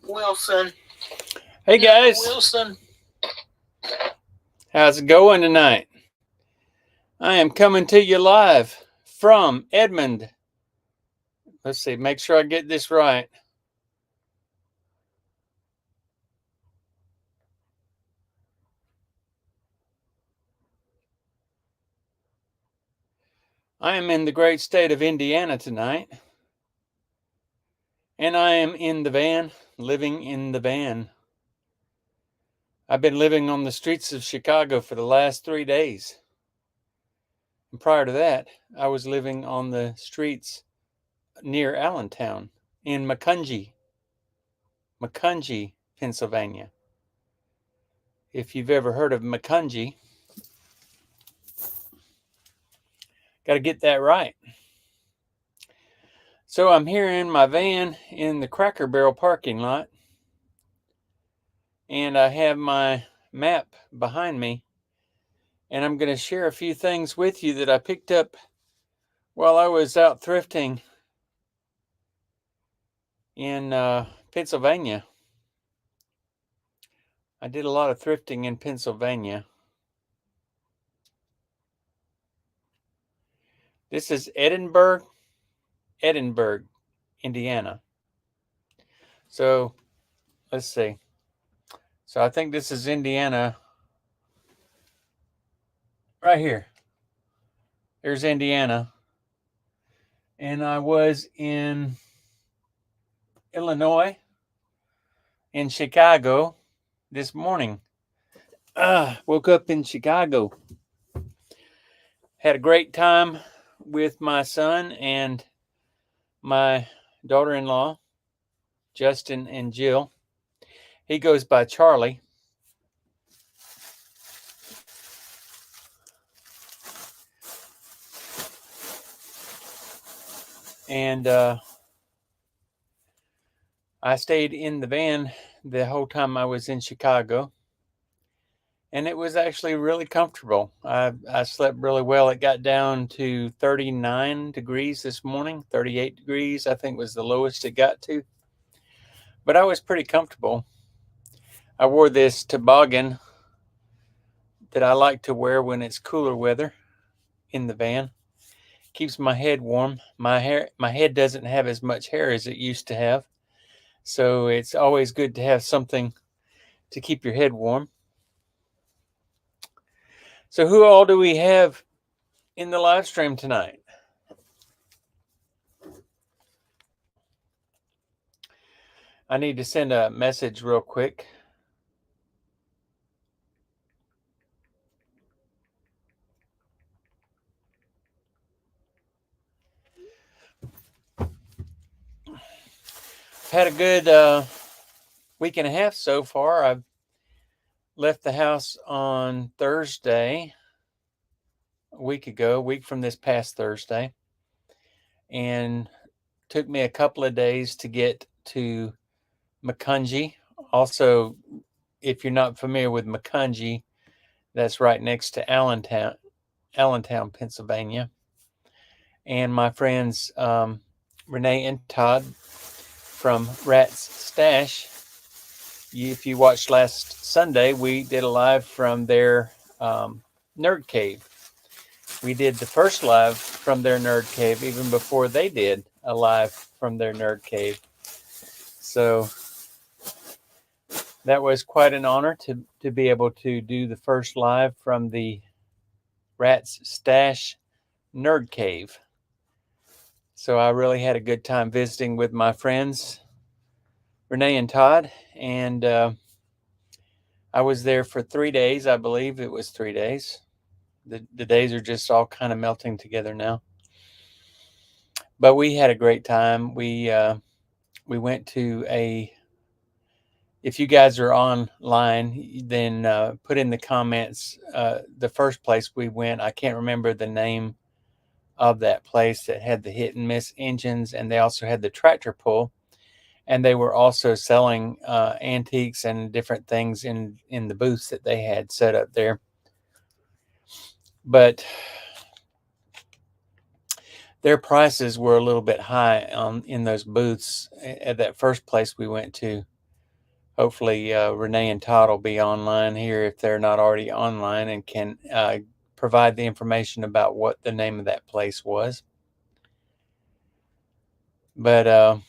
Wilson. Hey guys, Wilson. how's it going tonight? I am coming to you live from Edmond. Let's see, make sure I get this right. I am in the great state of Indiana tonight, and I am in the van, living in the van. I've been living on the streets of Chicago for the last 3 days. And prior to that, I was living on the streets near Allentown in Macungie, Pennsylvania. If you've ever heard of Macungie, got to get that right. So I'm here in my van in the Cracker Barrel parking lot, and I have my map behind me, and I'm going to share a few things with you that I picked up while I was out thrifting in Pennsylvania. I did a lot of thrifting in Pennsylvania. This is Edinburg, Indiana. So let's see. So I think this is Indiana right here. There's Indiana. And I was in Illinois, in Chicago this morning. Woke up in Chicago. Had a great time with my son and my daughter-in-law, Justin and Jill. He goes by Charlie. And I stayed in the van the whole time I was in Chicago. And it was actually really comfortable. I slept really well. It got down to 39 degrees this morning. 38 degrees, I think, was the lowest it got to. But I was pretty comfortable. I wore this toboggan that I like to wear when it's cooler weather in the van. Keeps my head warm. My head doesn't have as much hair as it used to have. So it's always good to have something to keep your head warm. So who all do we have in the live stream tonight? I need to send a message real quick. Had a good week and a half so far. I've left the house on Thursday, a week from this past Thursday, and took me a couple of days to get to Macungie. Also, if you're not familiar with Macungie, that's right next to Allentown, Pennsylvania. And my friends Renee and Todd from Rat's Stash. If you watched last Sunday, we did a live from their nerd cave. We did the first live from their nerd cave even before they did a live from their nerd cave. So that was quite an honor to be able to do the first live from the Rat's Stash nerd cave. So I really had a good time visiting with my friends, Renee and Todd, and I was there for 3 days. I believe it was 3 days. The days are just all kind of melting together now. But we had a great time. We went to if you guys are online, then put in the comments the first place we went. I can't remember the name of that place that had the hit and miss engines, and they also had the tractor pull, and they were also selling antiques and different things in the booths that they had set up there. But their prices were a little bit high in those booths at that first place we went to. hopefully Renee and Todd will be online here if they're not already online, and can provide the information about what the name of that place was. But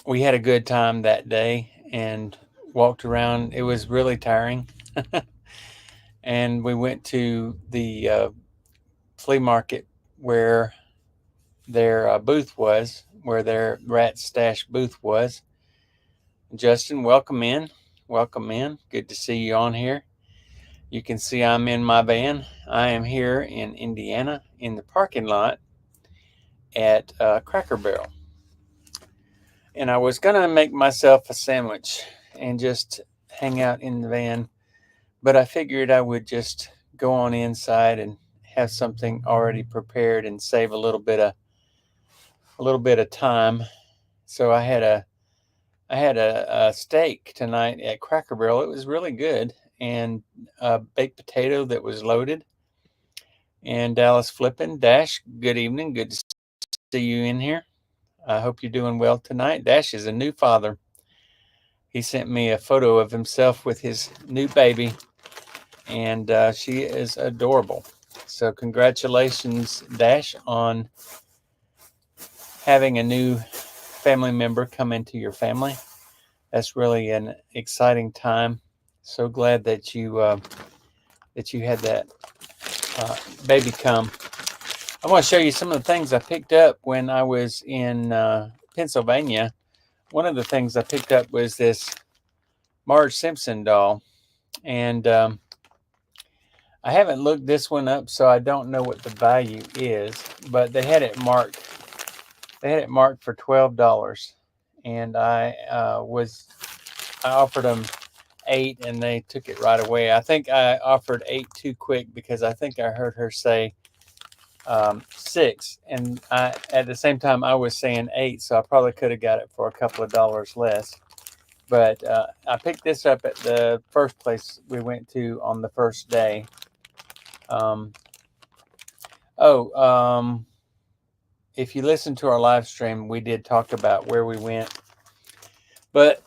we had a good time that day and walked around. It was really tiring. And we went to the flea market where their booth was, where their rat stash booth was. Justin, welcome in. Welcome in. Good to see you on here. You can see I'm in my van. I am here in Indiana in the parking lot at Cracker Barrel. And I was going to make myself a sandwich and just hang out in the van, but I figured I would just go on inside and have something already prepared and save a little bit of time. So I had a steak tonight at Cracker Barrel. It was really good, and a baked potato that was loaded. And Dallas Flippin, Dash, good evening. Good to see you in here. I hope you're doing well tonight. Dash is a new father. He sent me a photo of himself with his new baby, and she is adorable. So congratulations, Dash, on having a new family member come into your family. That's really an exciting time. So glad that you had that baby come. I want to show you some of the things I picked up when I was in Pennsylvania. One of the things I picked up was this Marge Simpson doll, and I haven't looked this one up, so I don't know what the value is, but they had it marked. They had it marked for $12, and I offered them 8, and they took it right away. I think I offered 8 too quick because I think I heard her say 6, and at the same time I was saying 8, so I probably could have got it for a couple of dollars less. But I picked this up at the first place we went to on the first day. If you listen to our live stream, we did talk about where we went, but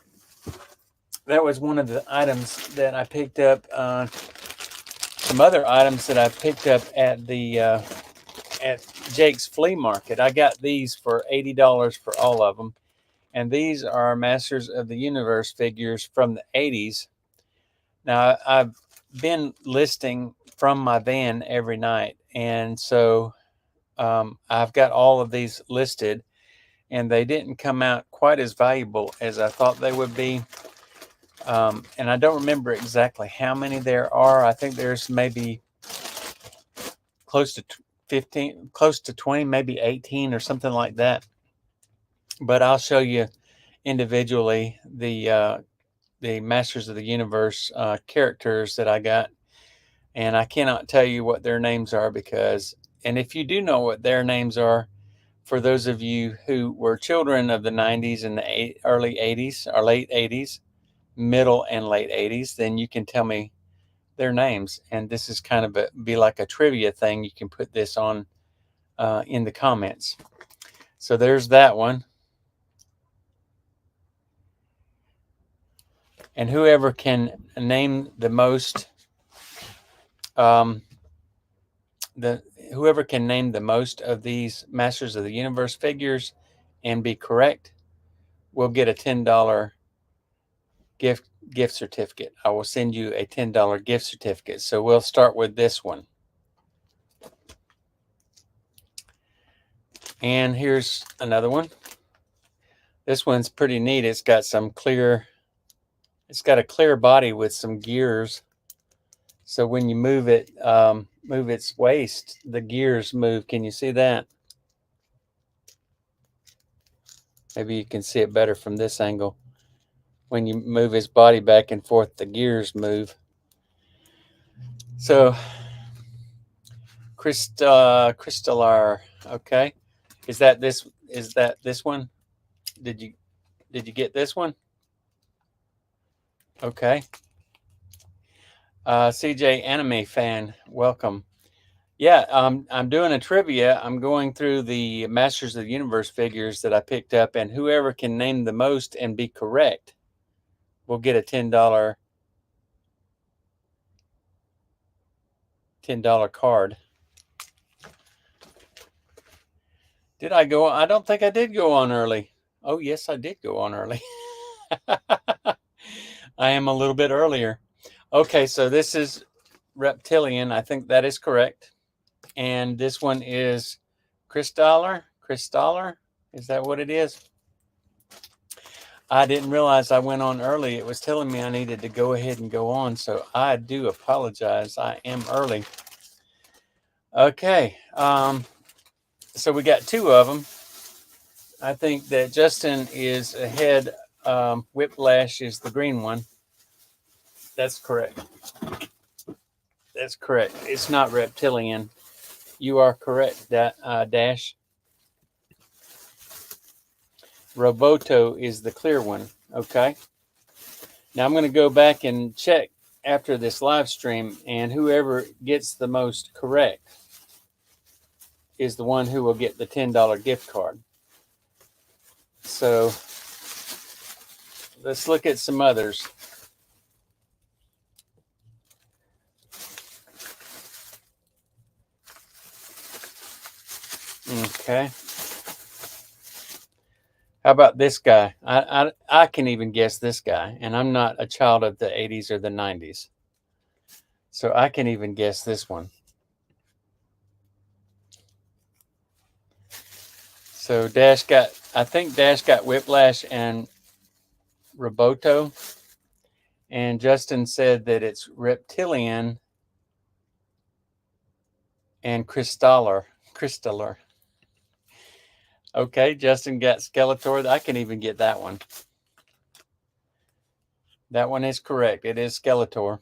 that was one of the items that I picked up. Some other items that I picked up at the at Jake's flea market. I got these for $80 for all of them, and these are Masters of the Universe figures from the 80s. Now, I've been listing from my van every night, and so I've got all of these listed, and they didn't come out quite as valuable as I thought they would be. And I don't remember exactly how many there are. I think there's maybe close to 15, close to 20, maybe 18 or something like that. But I'll show you individually the Masters of the Universe characters that I got. And I cannot tell you what their names are and if you do know what their names are, for those of you who were children of the 90s and the early 80s or late 80s, middle and late 80s, then you can tell me their names. And this is kind of be like a trivia thing. You can put this on in the comments. So there's that one. And whoever can name the most, whoever can name the most of these Masters of the Universe figures and be correct will get a $10 gift certificate. I will send you a $10 gift certificate. So we'll start with this one. And here's another one. This one's pretty neat. It's got a clear body with some gears. So when you move it, move its waist, the gears move. Can you see that? Maybe you can see it better from this angle. When you move his body back and forth, the gears move. So, Crystallar, okay. Is that this one? Did you get this one? Okay. CJ Anime Fan, welcome. Yeah, I'm doing a trivia. I'm going through the Masters of the Universe figures that I picked up, and whoever can name the most and be correct we'll get a $10 card. Did I go on? I don't think I did go on early. Oh, yes, I did go on early. I am a little bit earlier. Okay, so this is reptilian. I think that is correct. And this one is Crystaller. Crystaller? Is that what it is? I didn't realize I went on early. It was telling me I needed to go ahead and go on, so I do apologize. I am early. Okay, so we got two of them. I think that Justin is ahead. Whiplash is the green one. That's correct. That's correct. It's not reptilian. You are correct, Dash. Roboto is the clear one. Okay. Now I'm going to go back and check after this live stream, and whoever gets the most correct is the one who will get the $10 gift card. So let's look at some others. Okay. How about this guy? I can even guess this guy, and I'm not a child of the 80s or the 90s. So I can even guess this one. So I think Dash got Whiplash and Roboto. And Justin said that it's reptilian and Crystaller. Okay, Justin got Skeletor. I can even get that one. That one is correct. It is Skeletor.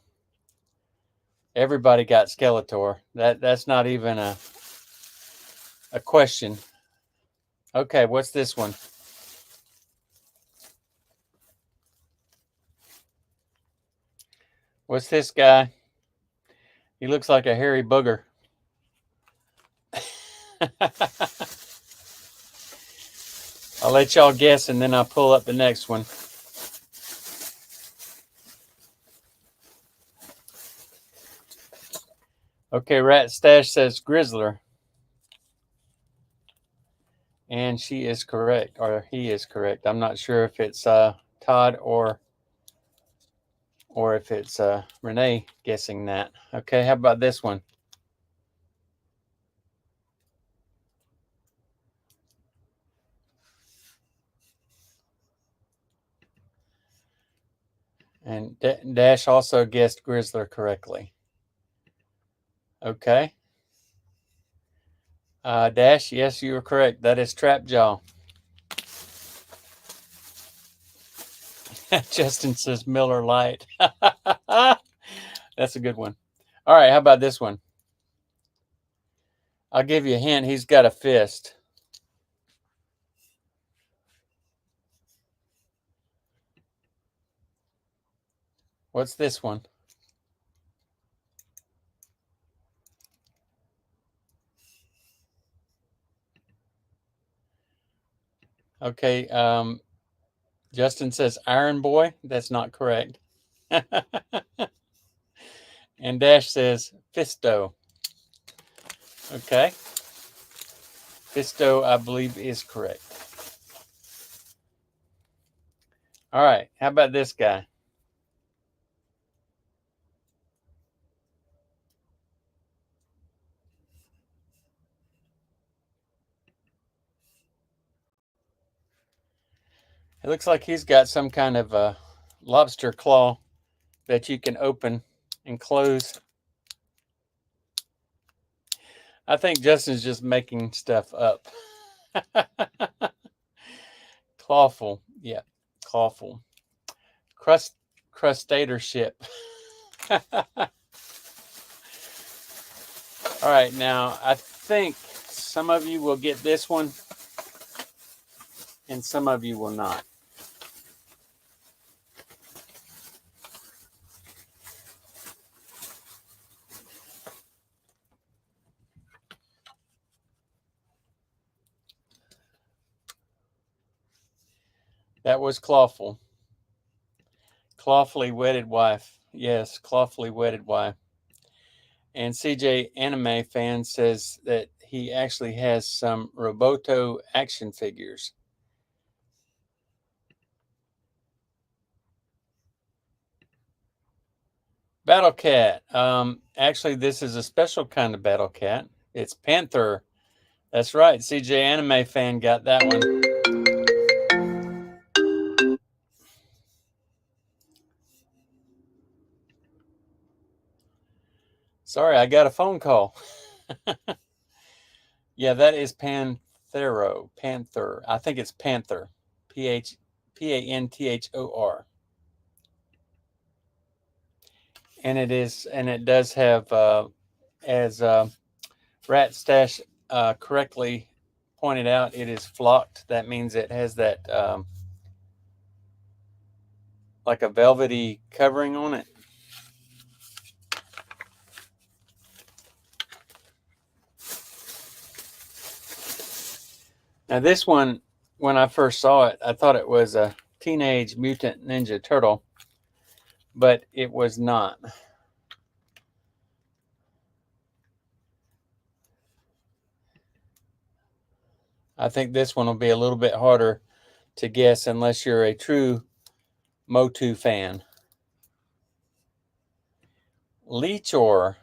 Everybody got Skeletor. That's not even a question. Okay, what's this one? What's this guy? He looks like a hairy booger. I'll let y'all guess, and then I'll pull up the next one. Okay, Rat Stash says Grizzler. And she is correct, or he is correct. I'm not sure if it's Todd or if it's Renee guessing that. Okay, how about this one? And Dash also guessed Grizzler correctly. Okay. Dash, yes, you are correct. That is Trapjaw. Justin says Miller Lite. That's a good one. All right, how about this one? I'll give you a hint. He's got a fist. What's this one? Okay, Justin says Iron Boy. That's not correct. And Dash says Fisto. Okay. Fisto, I believe, is correct. All right. How about this guy? It looks like he's got some kind of a lobster claw that you can open and close. I think Justin's just making stuff up. Clawful. Yeah. Clawful. Crustatorship. All right. Now, I think some of you will get this one and some of you will not. That was Clawful. Clawfully wedded wife. Yes, clawfully wedded wife. And CJ Anime Fan says that he actually has some Roboto action figures. Battle Cat. Actually, this is a special kind of Battle Cat. It's Panther. That's right. CJ Anime Fan got that one. Sorry, I got a phone call. Yeah, that is Panthero. Panther. I think it's Panther. Panthor. And it does have, as Rat Stash correctly pointed out, it is flocked. That means it has that like a velvety covering on it. Now this one, when I first saw it, I thought it was a Teenage Mutant Ninja Turtle, but it was not. I think this one will be a little bit harder to guess unless you're a true Motu fan. Leechor.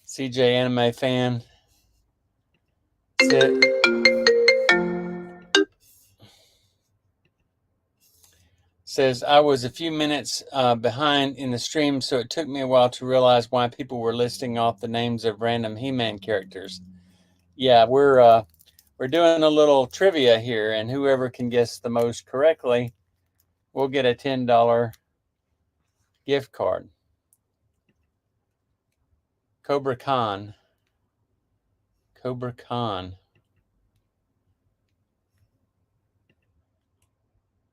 CJ Anime Fan says, I was a few minutes behind in the stream, so it took me a while to realize why people were listing off the names of random He-Man characters. Yeah, we're doing a little trivia here, and whoever can guess the most correctly will get a $10 gift card. Cobra Khan. Cobra Khan.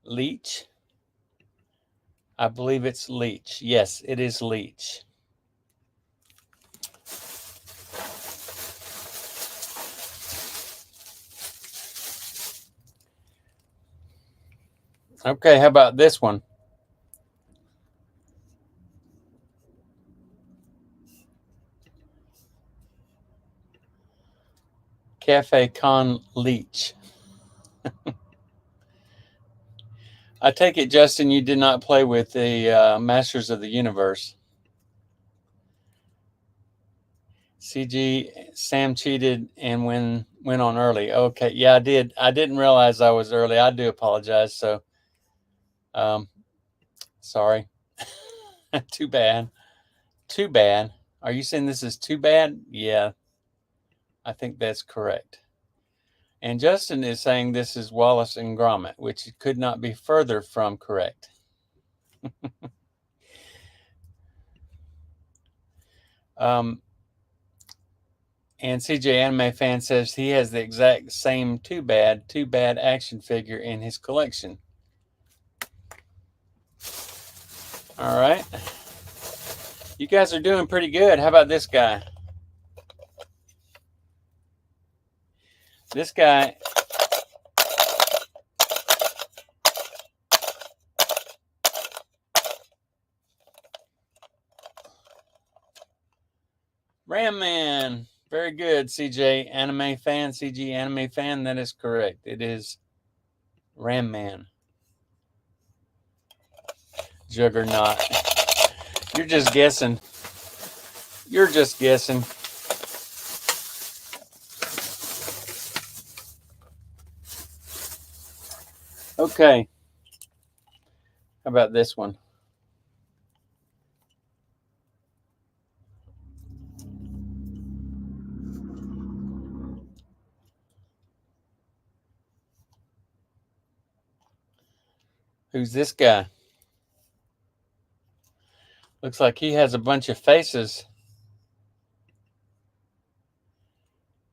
Leech. I believe it's Leech. Yes, it is Leech. Okay, how about this one? Cafe Con Leech. I take it, Justin, you did not play with the Masters of the Universe. CG Sam cheated and went on early. Okay, yeah, I did. I didn't realize I was early. I do apologize. So, sorry. Too bad. Too bad. Are you saying this is too bad? Yeah, I think that's correct. And Justin is saying this is Wallace and Gromit, which could not be further from correct. And CJ Anime Fan says he has the exact same Too Bad action figure in his collection. All right. You guys are doing pretty good. How about this guy? This guy Ram Man. Very good, CJ Anime Fan, CG Anime Fan. That is correct. It is Ram Man. Juggernaut. You're just guessing. You're just guessing. Okay. How about this one? Who's this guy? Looks like he has a bunch of faces.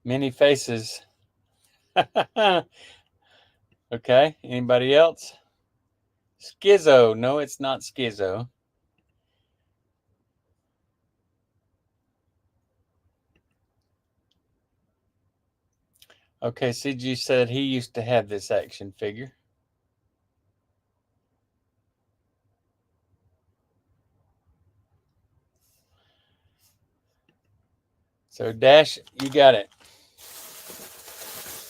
Many faces. Okay. Anybody else? Schizo. No, it's not Schizo. Okay, CG said he used to have this action figure. So Dash, you got it.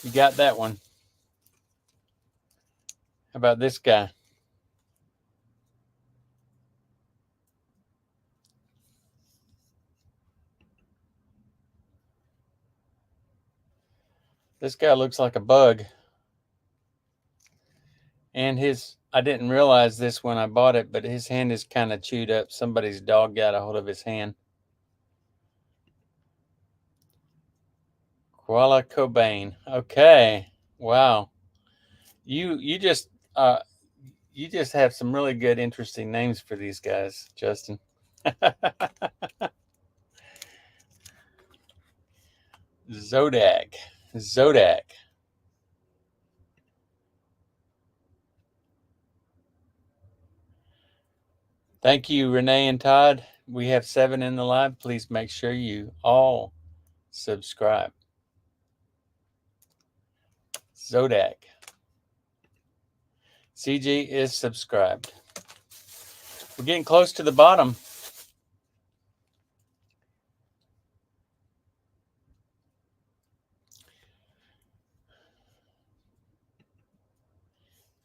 You got that one. How about this guy? This guy looks like a bug. And I didn't realize this when I bought it, but his hand is kind of chewed up. Somebody's dog got a hold of his hand. Koala Cobain. Okay. Wow. You just have some really good, interesting names for these guys, Justin. Zodak. Thank you, Renee and Todd. We have 7 in the live. Please make sure you all subscribe. Zodak. CG is subscribed. We're getting close to the bottom.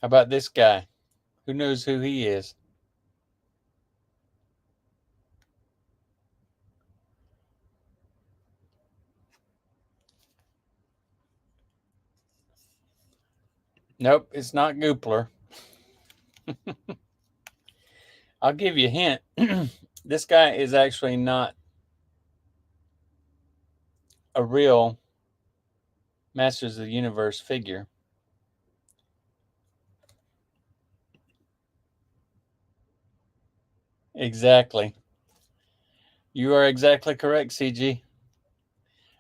How about this guy? Who knows who he is? Nope, it's not Goopler. I'll give you a hint. This guy is actually not a real Masters of the Universe figure. Exactly. You are exactly correct, CG.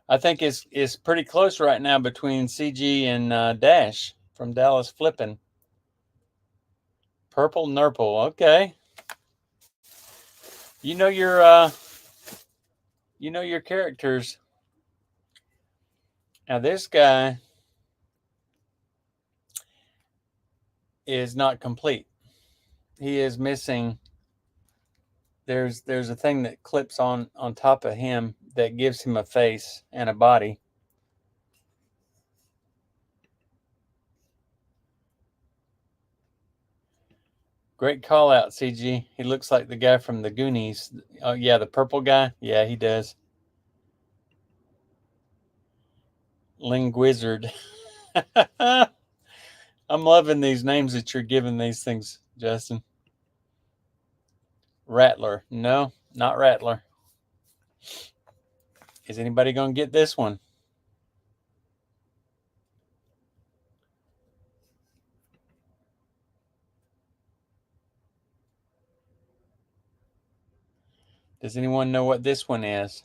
I think it's pretty close right now between CG and Dash from Dallas Flippin'. Purple Nurple. Okay. You know your characters. Now this guy is not complete. He is missing. There's a thing that clips on top of him that gives him a face and a body. Great call out, CG. He looks like the guy from the Goonies. Oh yeah, the purple guy. Yeah, he does. Linguizard. I'm loving these names that you're giving these things, Justin. Rattler. No, not Rattler. Is anybody going to get this one? Does anyone know what this one is?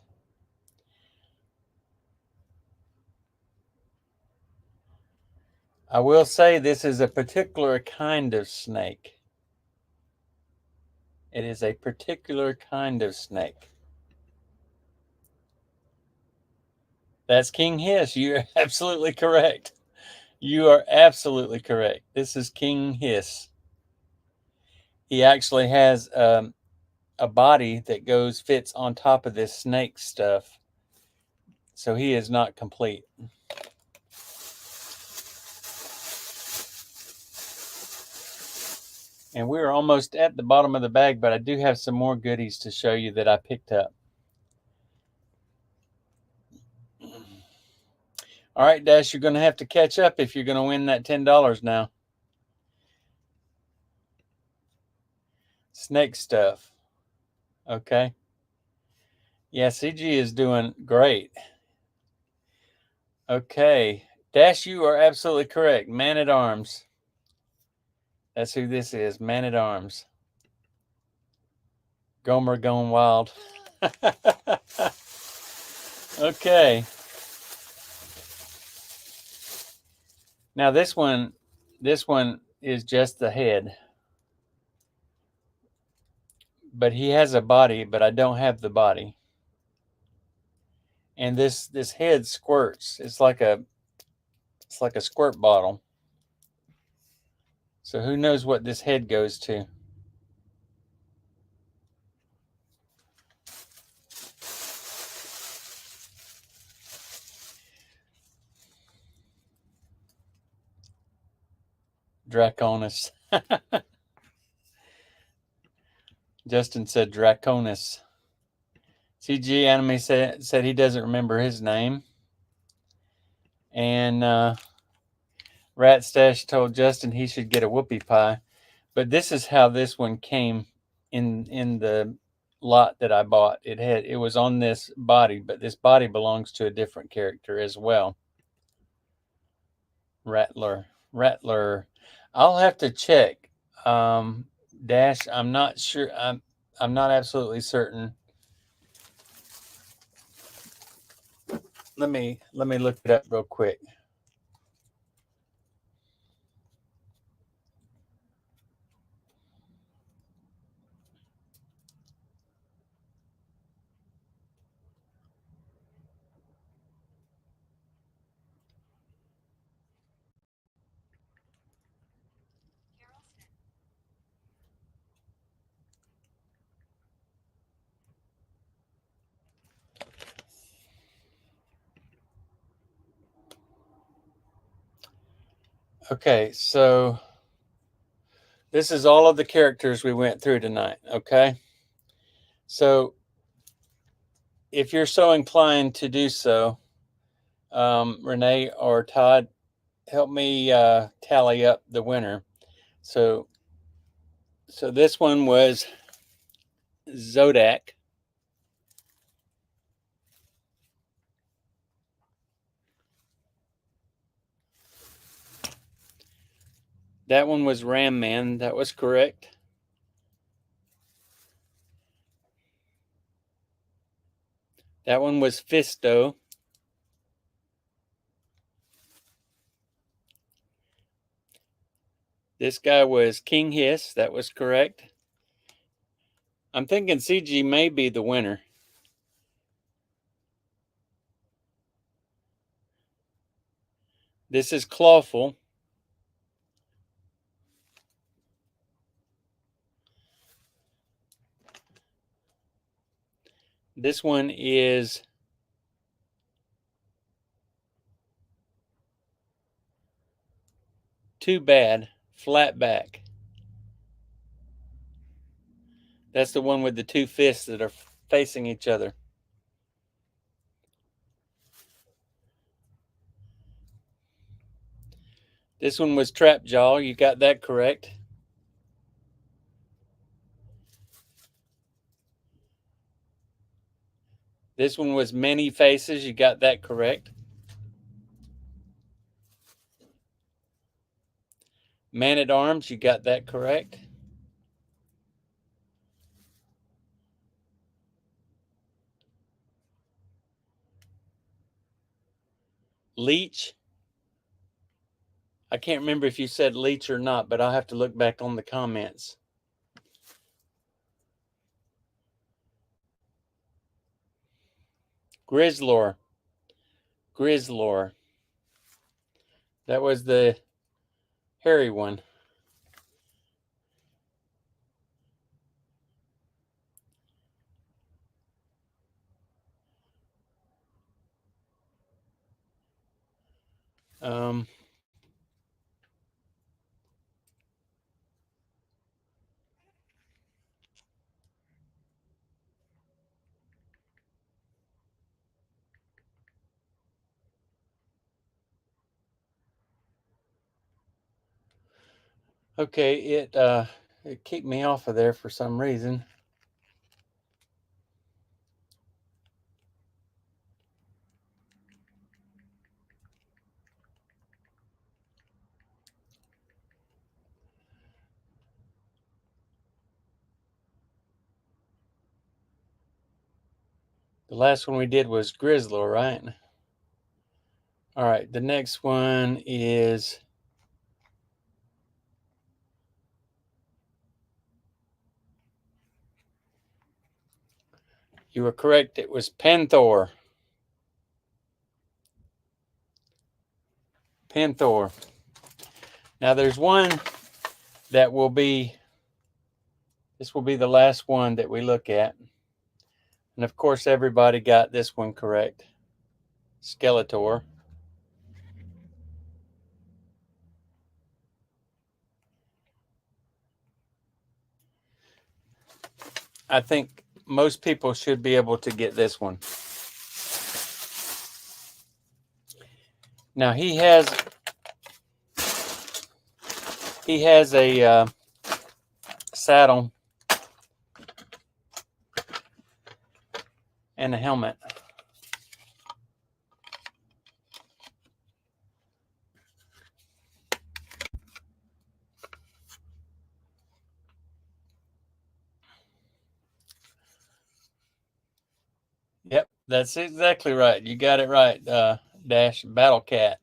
I will say this is a particular kind of snake. It is a particular kind of snake. That's King Hiss. You're absolutely correct. You are absolutely correct. This is King Hiss. He actually has a body that fits on top of this snake stuff. So he is not complete. And we're almost at the bottom of the bag, but I do have some more goodies to show you that I picked up. All right, Dash, you're going to have to catch up if you're going to win that $10 now. Snake stuff. Okay. Yeah, CG is doing great. Okay. Dash, you are absolutely correct. Man at Arms. That's who this is. Man at Arms. Gomer Gone Wild. Okay. Now this one is just the head. But he has a body, but I don't have the body. And this head squirts. It's like a squirt bottle. So who knows what this head goes to? Draconis. Justin said Draconis. CG Anime said he doesn't remember his name. And Rat Stash told Justin he should get a whoopie pie. But this is how this one came in the lot that I bought. It was on this body, but this body belongs to a different character as well. Rattler. I'll have to check. Dash, I'm not sure. I'm not absolutely certain. Let me look it up real quick. Okay, so this is all of the characters we went through tonight, okay? So if you're so inclined to do so, Renee or Todd, help me tally up the winner. So this one was Zodak. That one was Ram Man. That was correct. That one was Fisto. This guy was King Hiss. That was correct. I'm thinking CG may be the winner. This is Clawful. This one is Too Bad, Flatback. That's the one with the two fists that are facing each other. This one was Trap Jaw. You got that correct. This one was Many Faces. You got that correct. Man at Arms. You got that correct. Leech. I can't remember if you said Leech or not, but I'll have to look back on the comments. Grizzlor. That was the hairy one. Okay, it kicked me off of there for some reason. The last one we did was Grizzlor, right? All right, the next one is you were correct. It was Panther. Now there's one that will be, this will be the last one that we look at. And of course, everybody got this one correct. Skeletor. I think most people should be able to get this one. Now he has a saddle and a helmet. Yep, that's exactly right. You got it right, Dash. Battle Cat.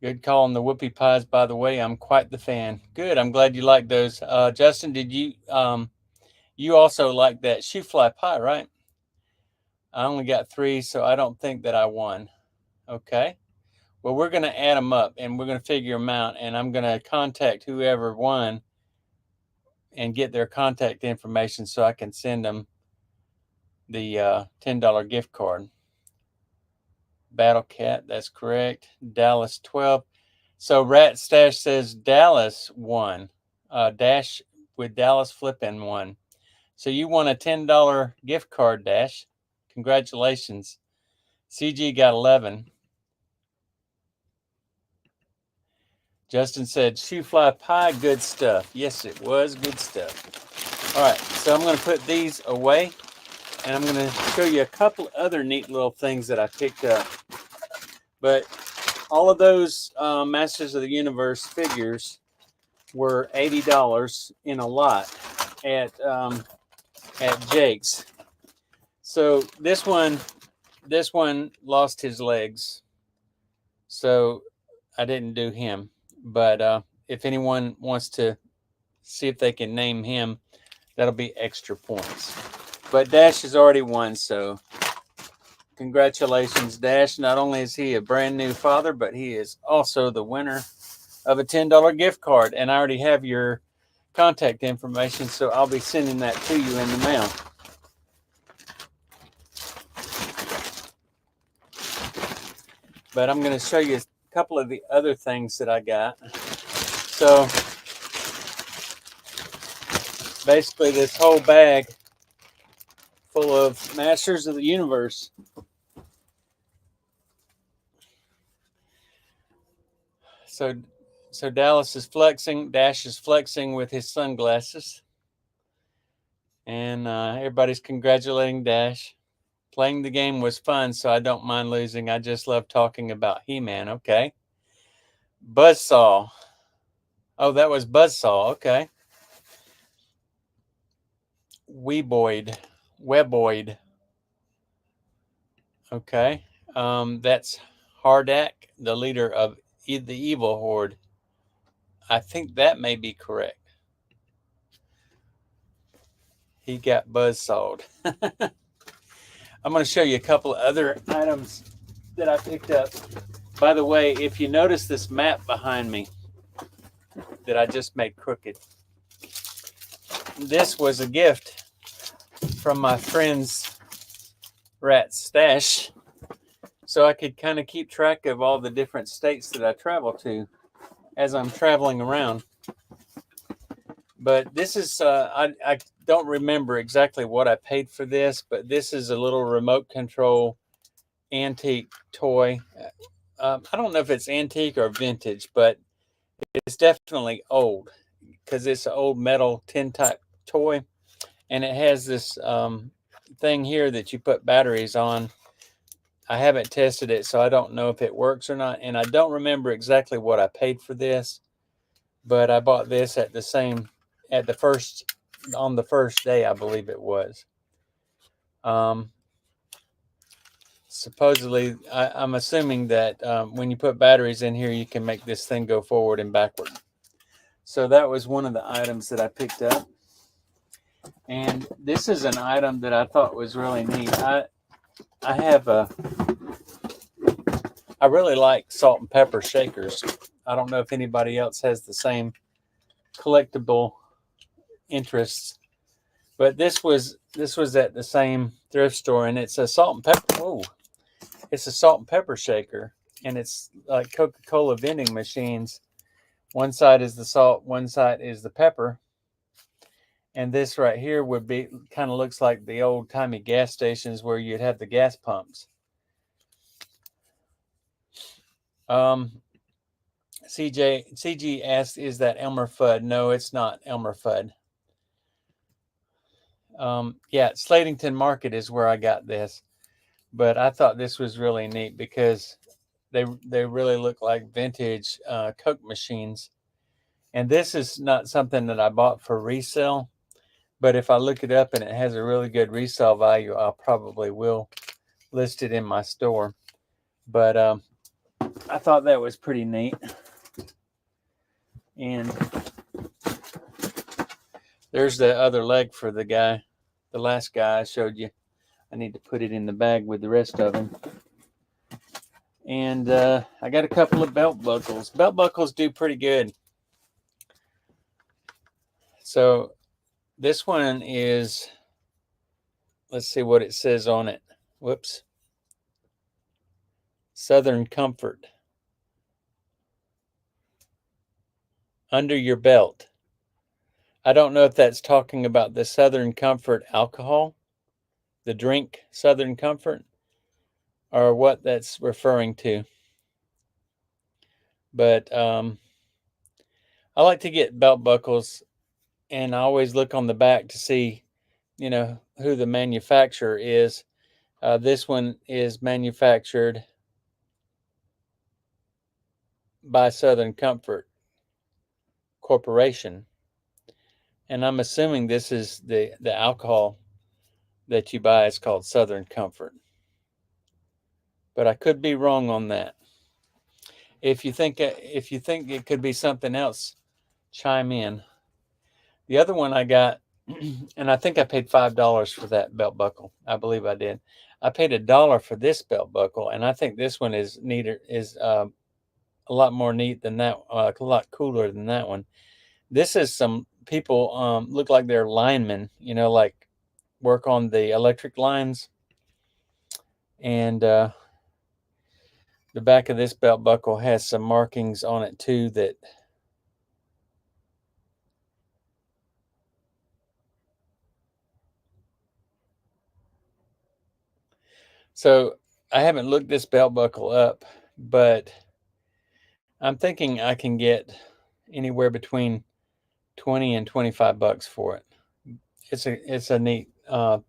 Good call on the whoopie pies, by the way. I'm quite the fan. Good. I'm glad you like those. Justin, did you you also like that shoe fly pie, right? I only got 3, so I don't think that I won. Okay. Well, we're going to add them up and we're going to figure them out, and I'm going to contact whoever won and get their contact information so I can send them the $10 gift card. Battle Cat, that's correct. Dallas 12. So Rat Stash says Dallas won. Dash with Dallas flipping won. So you won a $10 gift card, Dash. Congratulations. CG got 11. Justin said shoe fly pie, good stuff. Yes, it was good stuff. All right, so I'm going to put these away, and I'm going to show you a couple other neat little things that I picked up. But all of those Masters of the Universe figures were $80 in a lot at Jake's. So this one lost his legs, so I didn't do him. But if anyone wants to see if they can name him, that'll be extra points. But Dash has already won, so congratulations, Dash. Not only is he a brand new father, but he is also the winner of a $10 gift card. And I already have your contact information, so I'll be sending that to you in the mail. But I'm going to show you a couple of the other things that I got. So basically this whole bag full of Masters of the Universe. So Dallas is flexing, Dash is flexing with his sunglasses. And everybody's congratulating Dash. Playing the game was fun, so I don't mind losing. I just love talking about He-Man. Okay. Buzzsaw. Oh, that was Buzzsaw. Okay. Weboid. Okay. That's Hardak, the leader of the evil horde. I think that may be correct. He got buzzsawed. I'm going to show you a couple of other items that I picked up. By the way, if you notice this map behind me that I just made crooked, this was a gift from my friend's Rat Stash, so I could kind of keep track of all the different states that I travel to as I'm traveling around. But this is, I don't remember exactly what I paid for this, but this is a little remote control antique toy. I don't know if it's antique or vintage, but it's definitely old because it's an old metal tin type toy. And it has this thing here that you put batteries on. I haven't tested it, so I don't know if it works or not. And I don't remember exactly what I paid for this, but I bought this on the first day, I believe it was. Supposedly, I'm assuming that when you put batteries in here, you can make this thing go forward and backward. So that was one of the items that I picked up. And this is an item that I thought was really neat. I really like salt and pepper shakers. I don't know if anybody else has the same collectible interests, but this was at the same thrift store, and it's a salt and pepper. Whoa. It's a salt and pepper shaker, and it's like Coca-Cola vending machines. One side is the salt, one side is the pepper. And this right here would be kind of looks like the old timey gas stations where you'd have the gas pumps. CG asked, is that Elmer Fudd? No, it's not Elmer Fudd. Yeah, Slatington Market is where I got this. But I thought this was really neat because they really look like vintage Coke machines. And this is not something that I bought for resale. But if I look it up and it has a really good resale value, I probably will list it in my store. But I thought that was pretty neat. And there's the other leg for the guy, the last guy I showed you. I need to put it in the bag with the rest of them. And I got a couple of belt buckles. Belt buckles do pretty good. So this one is, let's see what it says on it. Whoops. Southern Comfort. Under your belt. I don't know if that's talking about the Southern Comfort alcohol, the drink Southern Comfort, or what that's referring to. But I like to get belt buckles, and I always look on the back to see, you know, who the manufacturer is. This one is manufactured by Southern Comfort Corporation. And I'm assuming this is the alcohol that you buy is called Southern Comfort. But I could be wrong on that. If you think it could be something else, chime in. The other one I got, and I think I paid $5 for that belt buckle. I believe I did. I paid $1 for this belt buckle, and I think this one is neater, is a lot more neat than that, a lot cooler than that one. This is some people look like they're linemen, you know, like work on the electric lines. And the back of this belt buckle has some markings on it too that so I haven't looked this belt buckle up, but I'm thinking I can get anywhere between 20 and 25 bucks for it. It's a neat belt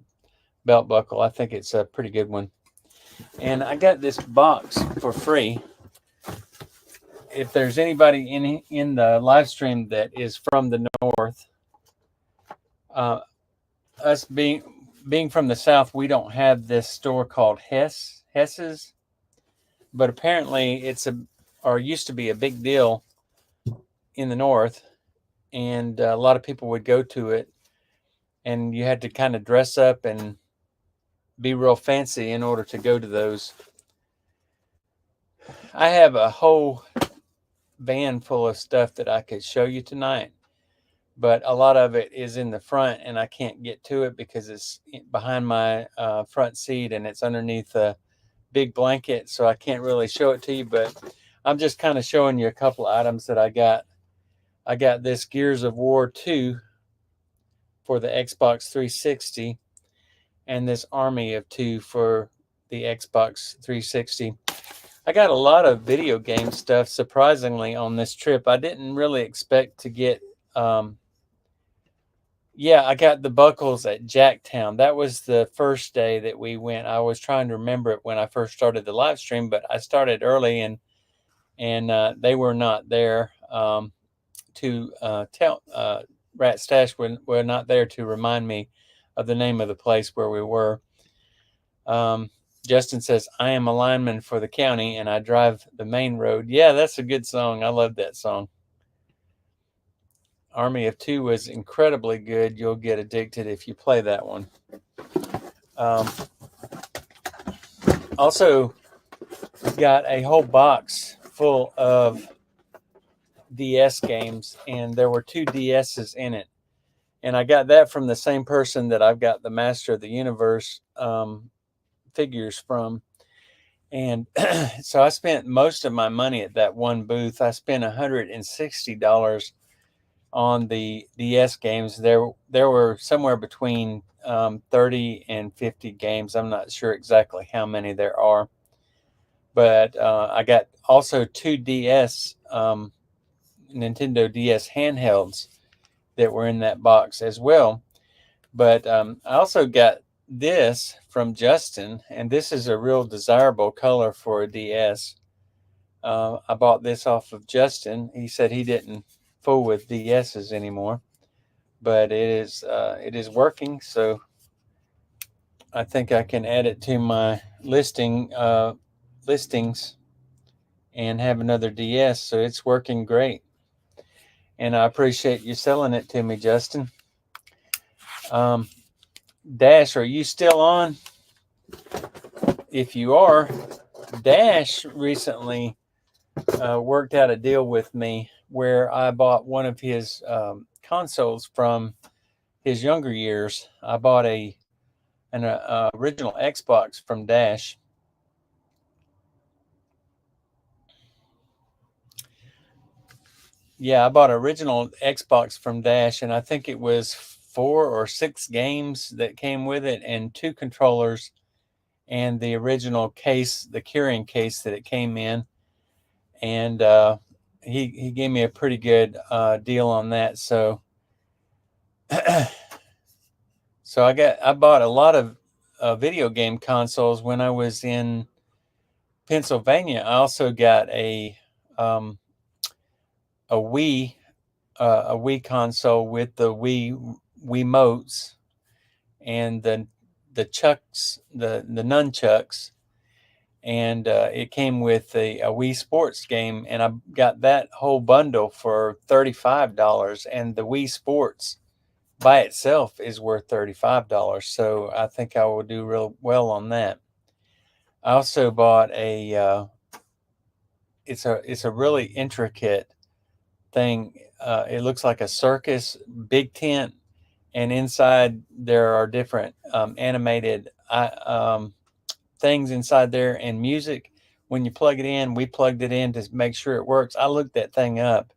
buckle. I think it's a pretty good one. And I got this box for free. If there's anybody in the live stream that is from the north, us being from the south, we don't have this store called Hess's, but apparently it's used to be a big deal in the north, and a lot of people would go to it, and you had to kind of dress up and be real fancy in order to go to those. I have a whole van full of stuff that I could show you tonight, but a lot of it is in the front and I can't get to it because it's behind my front seat and it's underneath a big blanket, so I can't really show it to you. But I'm just kind of showing you a couple of items that I got. I got this Gears of War 2 for the Xbox 360 and this Army of 2 for the Xbox 360. I got a lot of video game stuff, surprisingly, on this trip. I didn't really expect to get... yeah, I got the buckles at Jacktown. That was the first day that we went. I was trying to remember it when I first started the live stream, but I started early and they were not there to tell... Rat Stash were not there to remind me of the name of the place where we were. Justin says, I am a lineman for the county and I drive the main road. Yeah, that's a good song. I love that song. Army of 2 was incredibly good. You'll get addicted if you play that one. Also got a whole box full of DS games, and there were 2 DSs in it. And I got that from the same person that I've got the Master of the Universe figures from. And so I spent most of my money at that one booth. I spent $160 on the DS games. There were somewhere between 30 and 50 games. I'm not sure exactly how many there are, but I got also two Nintendo DS handhelds that were in that box as well. But I also got this from Justin, and this is a real desirable color for a DS. I bought this off of Justin. He said he didn't fool with DSs anymore, but it is working. So I think I can add it to my listings and have another DS. So it's working great, and I appreciate you selling it to me, Justin. Dash, are you still on? If you are, Dash recently worked out a deal with me where I bought one of his consoles from his younger years. I bought an original Xbox from Dash. Yeah, I bought an original Xbox from Dash, and I think it was 4 or 6 games that came with it, and 2 controllers, and the original case, the carrying case that it came in. And he gave me a pretty good deal on that. So so I bought a lot of video game consoles when I was in Pennsylvania. I also got um, a Wii console with the Wiimotes and the chucks, the nunchucks, and it came with a Wii Sports game, and I got that whole bundle for $35, and the Wii Sports by itself is worth $35. So I think I will do real well on that. I also bought it's a really intricate thing. It looks like a circus, big tent, and inside there are different animated things inside there and music. When you plug it in, we plugged it in to make sure it works. I looked that thing up,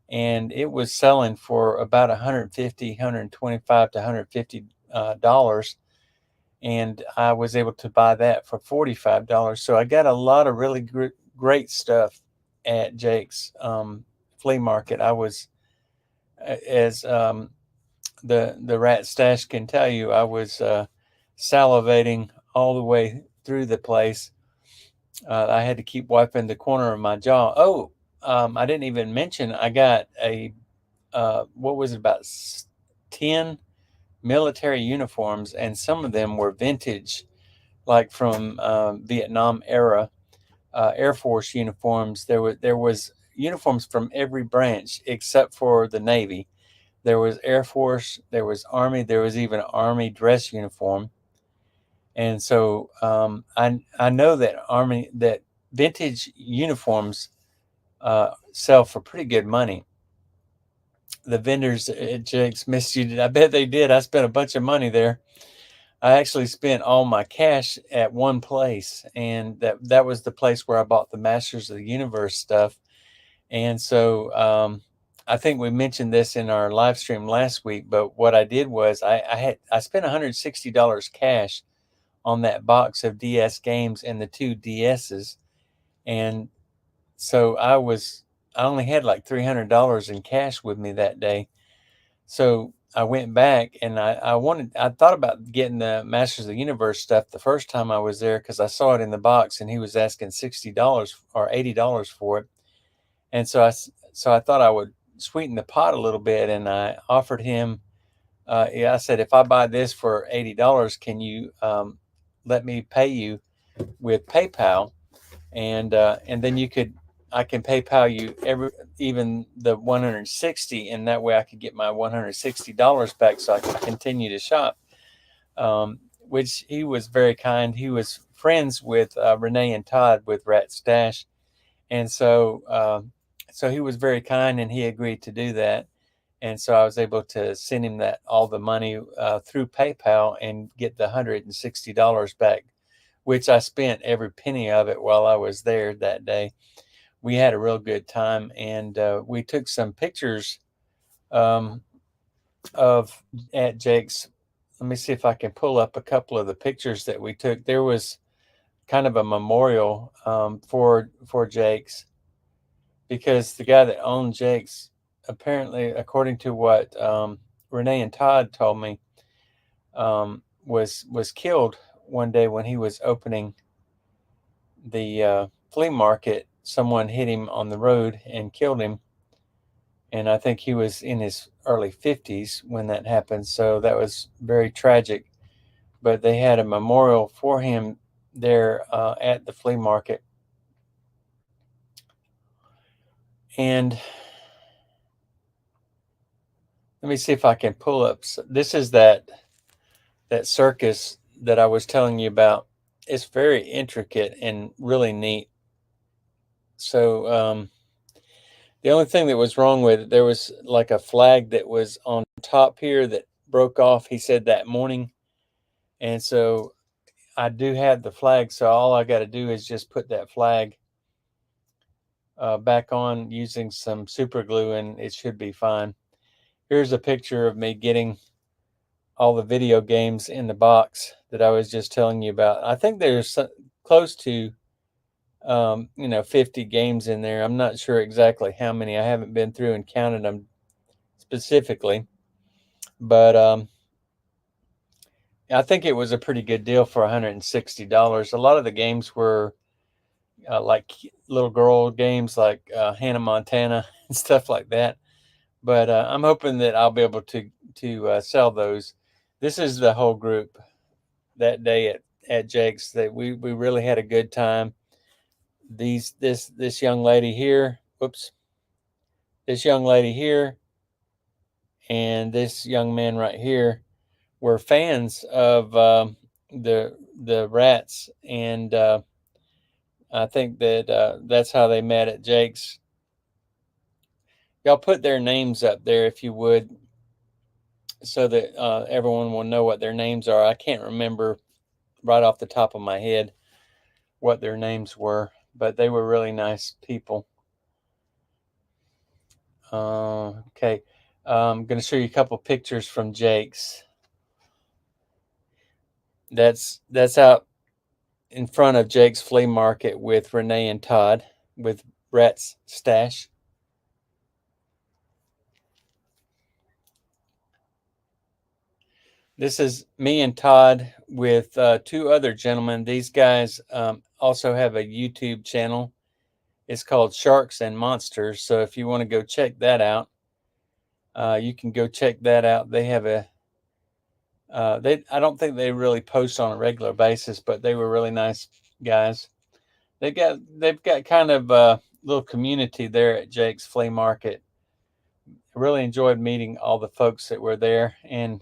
and it was selling for about $150, $125 to $150, and I was able to buy that for $45. So I got a lot of really great stuff at Jake's flea market. I was, as the Rat Stash can tell you, I was salivating all the way through the place. I had to keep wiping the corner of my jaw. Oh, I didn't even mention I got what was it, about 10 military uniforms, and some of them were vintage, like from Vietnam era Air Force uniforms. There was uniforms from every branch except for the Navy. There was Air Force, there was Army, there was even an Army dress uniform. And so I know that vintage uniforms sell for pretty good money. The vendors at Jake's missed you. I bet they did. I spent a bunch of money there. I actually spent all my cash at one place, and that was the place where I bought the Masters of the Universe stuff. And so I think we mentioned this in our live stream last week, but what I did was I spent $160 cash on that box of DS games and the 2 DSs. And so I only had like $300 in cash with me that day. So I went back, and I thought about getting the Masters of the Universe stuff the first time I was there, because I saw it in the box and he was asking $60 or $80 for it. And so I thought I would sweeten the pot a little bit, and I offered him, I said, if I buy this for $80, can you let me pay you with PayPal, and then I can PayPal you even the 160, and that way I could get my $160 back so I can continue to shop. Which he was very kind. He was friends with Renee and Todd with Rat Stash, and so he was very kind, and he agreed to do that. And so I was able to send him all the money through PayPal and get the $160 back, which I spent every penny of it while I was there that day. We had a real good time, and we took some pictures um, of at Jake's. Let me see if I can pull up a couple of the pictures that we took. There was kind of a memorial for Jake's, because the guy that owned Jake's, apparently, according to what Renee and Todd told me, was killed one day when he was opening the flea market. Someone hit him on the road and killed him, and I think he was in his early 50s when that happened. So that was very tragic. But they had a memorial for him there at the flea market. And let me see if I can pull up. This is that circus that I was telling you about. It's very intricate and really neat. So the only thing that was wrong with it, there was like a flag that was on top here that broke off, he said, that morning. And so I do have the flag. So all I got to do is just put that flag back on using some super glue, and it should be fine. Here's a picture of me getting all the video games in the box that I was just telling you about. I think there's close to 50 games in there. I'm not sure exactly how many. I haven't been through and counted them specifically, but I think it was a pretty good deal for $160. A lot of the games were like little girl games, like Hannah Montana and stuff like that. But I'm hoping that I'll be able to sell those. This is the whole group that day at Jake's. That we really had a good time. This young lady here, whoops, this young lady here, and this young man right here were fans of the Rats, and I think that that's how they met at Jake's. Y'all put their names up there if you would, so that everyone will know what their names are. I can't remember right off the top of my head what their names were, but they were really nice people. Okay, I'm going to show you a couple pictures from Jake's. That's out in front of Jake's Flea Market with Renee and Todd with Rat's Stash. This is me and Todd with two other gentlemen. These guys also have a YouTube channel. It's called Sharks and Monsters. So if you want to go check that out, you can go check that out. They have a I don't think they really post on a regular basis, but they were really nice guys. They've got kind of a little community there at Jake's Flea Market. I really enjoyed meeting all the folks that were there, and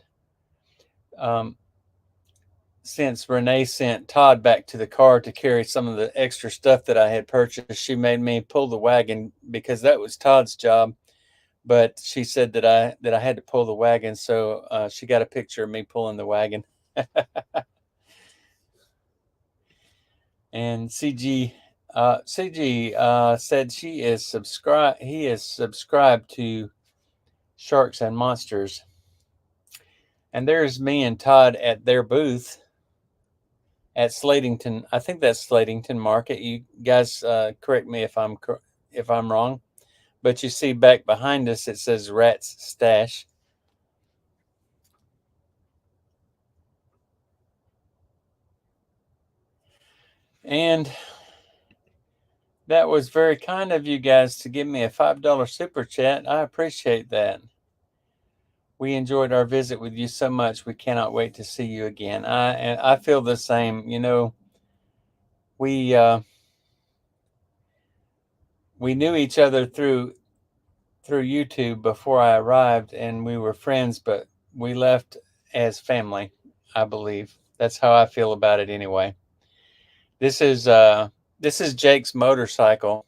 since Renee sent Todd back to the car to carry some of the extra stuff that I had purchased, she made me pull the wagon because that was Todd's job. But she said that I had to pull the wagon, so she got a picture of me pulling the wagon. And CG said he is subscribed to Sharks and Monsters. And there's me and Todd at their booth at Slatington. I think that's Slatington Market. You guys correct me if I'm wrong. But you see back behind us, it says Rat's Stash. And that was very kind of you guys to give me a $5 super chat. I appreciate that. We enjoyed our visit with you so much. We cannot wait to see you again. I feel the same. You know, we knew each other through YouTube before I arrived, and we were friends, but we left as family, I believe. That's how I feel about it anyway. This is Jake's motorcycle.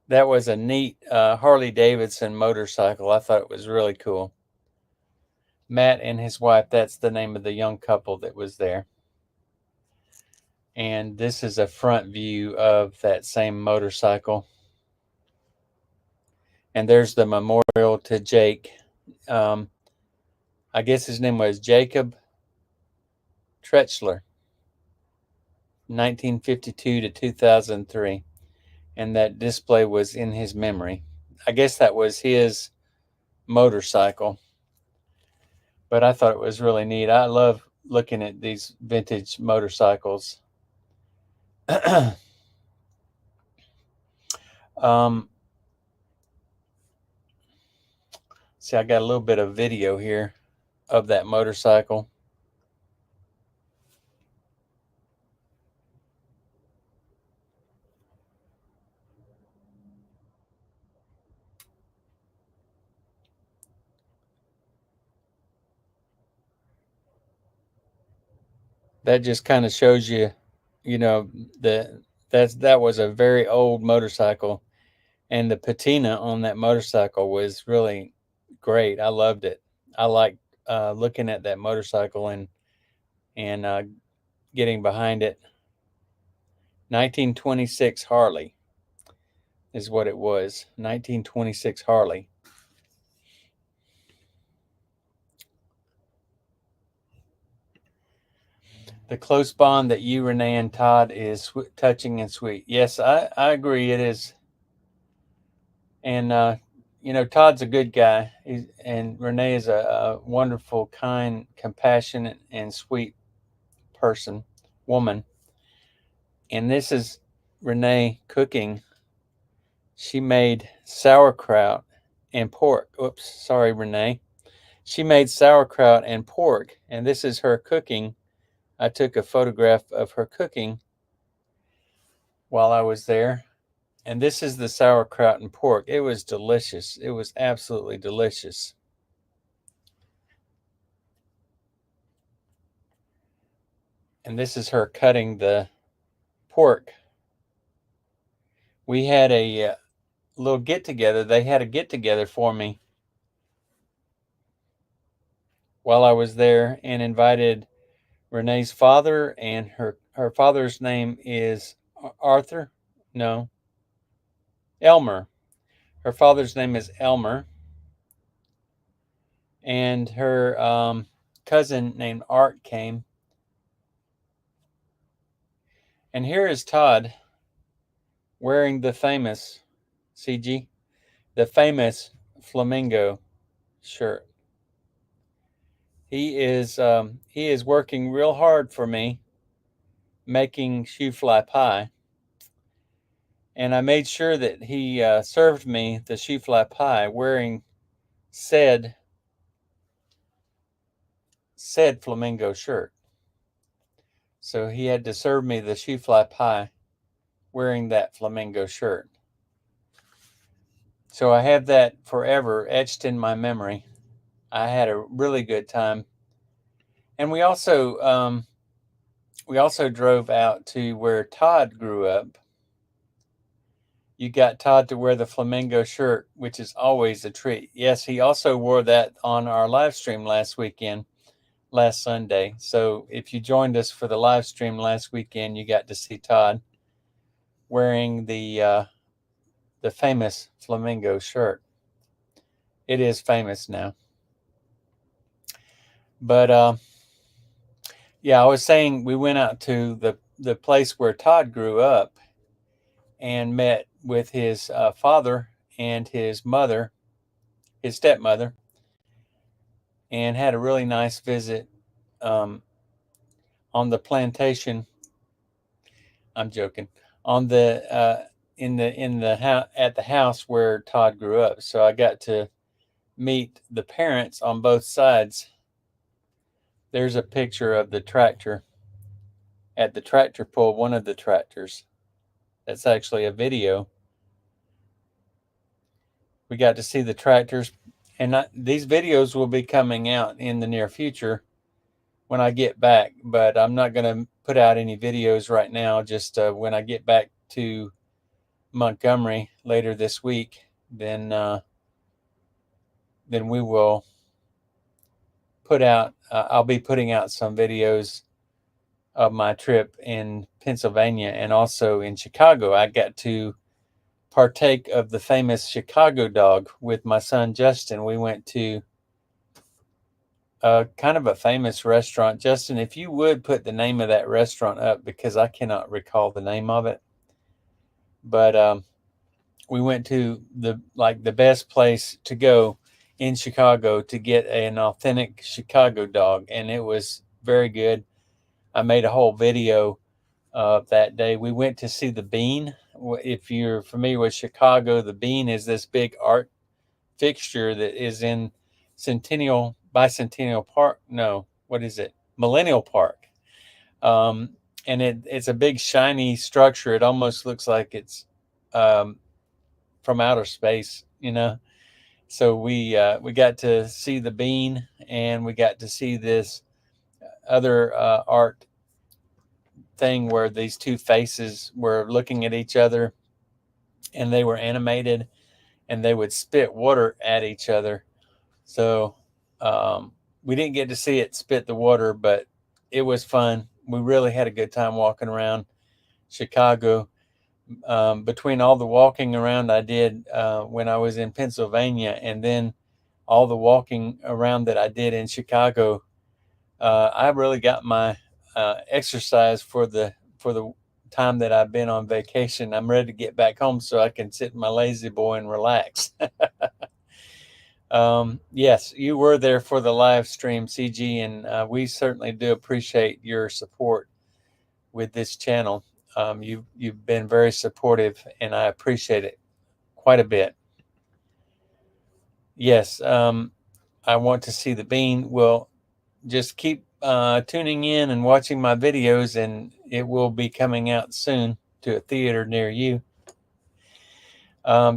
That was a neat Harley Davidson motorcycle. I thought it was really cool. Matt and his wife, that's the name of the young couple that was there. And this is a front view of that same motorcycle. And there's the memorial to Jake. I guess his name was Jacob Tretzler, 1952 to 2003. And that display was in his memory. I guess that was his motorcycle. But I thought it was really neat. I love looking at these vintage motorcycles. See, I got a little bit of video here of that motorcycle. That just kind of shows you, you know, that was a very old motorcycle, and the patina on that motorcycle was really great. I loved it. I liked looking at that motorcycle and getting behind it. 1926 Harley is what it was. 1926 Harley. The close bond that you, Renee, and Todd is touching and sweet. Yes, I agree. It is. And, you know, Todd's a good guy. And Renee is a wonderful, kind, compassionate, and sweet person, woman. And this is Renee cooking. She made sauerkraut and pork. Oops, sorry, Renee. She made sauerkraut and pork. And this is her cooking. I took a photograph of her cooking while I was there. And this is the sauerkraut and pork. It was delicious. It was absolutely delicious. And this is her cutting the pork. We had a little get together. They had a get together for me while I was there and invited Renee's father, and her father's name is Arthur. No, Elmer. Her father's name is Elmer. And her cousin named Art came. And here is Todd wearing the famous, CG, the famous flamingo shirt. He is working real hard for me, making shoe fly pie. And I made sure that he served me the shoe fly pie wearing said flamingo shirt. So he had to serve me the shoe fly pie wearing that flamingo shirt. So I have that forever etched in my memory. I had a really good time. And we also drove out to where Todd grew up. You got Todd to wear the flamingo shirt, which is always a treat. Yes, he also wore that on our live stream last Sunday. So if you joined us for the live stream last weekend, you got to see Todd wearing the famous flamingo shirt. It is famous now. But yeah, I was saying we went out to the place where Todd grew up and met with his father and his mother, his stepmother, and had a really nice visit on the plantation. I'm joking. On the at the house where Todd grew up. So I got to meet the parents on both sides. There's a picture of the tractor at the tractor pull, one of the tractors. That's actually a video. We got to see the tractors, and these videos will be coming out in the near future when I get back, but I'm not going to put out any videos right now. Just when I get back to Montgomery later this week, then we will put out, I'll be putting out some videos of my trip in Pennsylvania and also in Chicago. I got to partake of the famous Chicago dog with my son Justin. We went to kind of a famous restaurant. Justin, if you would put the name of that restaurant up, because I cannot recall the name of it. But we went to the best place to go in Chicago to get an authentic Chicago dog, and it was very good. I made a whole video that day. We went to see the Bean. If you're familiar with Chicago, the Bean is this big art fixture that is in Bicentennial Park. No, what is it? Millennial Park. Um, and it's a big shiny structure. It almost looks like it's um, from outer space, you know. So we got to see the Bean, and we got to see this other art thing where these two faces were looking at each other, and they were animated, and they would spit water at each other. So we didn't get to see it spit the water, but it was fun. We really had a good time walking around Chicago. Between all the walking around I did when I was in Pennsylvania, and then all the walking around that I did in Chicago, I really got my exercise for the time that I've been on vacation. I'm ready to get back home so I can sit in my lazy boy and relax. Yes, you were there for the live stream, CG, and we certainly do appreciate your support with this channel. You've been very supportive, and I appreciate it quite a bit. Yes, I want to see the Bean. Well, just keep tuning in and watching my videos, and it will be coming out soon to a theater near you.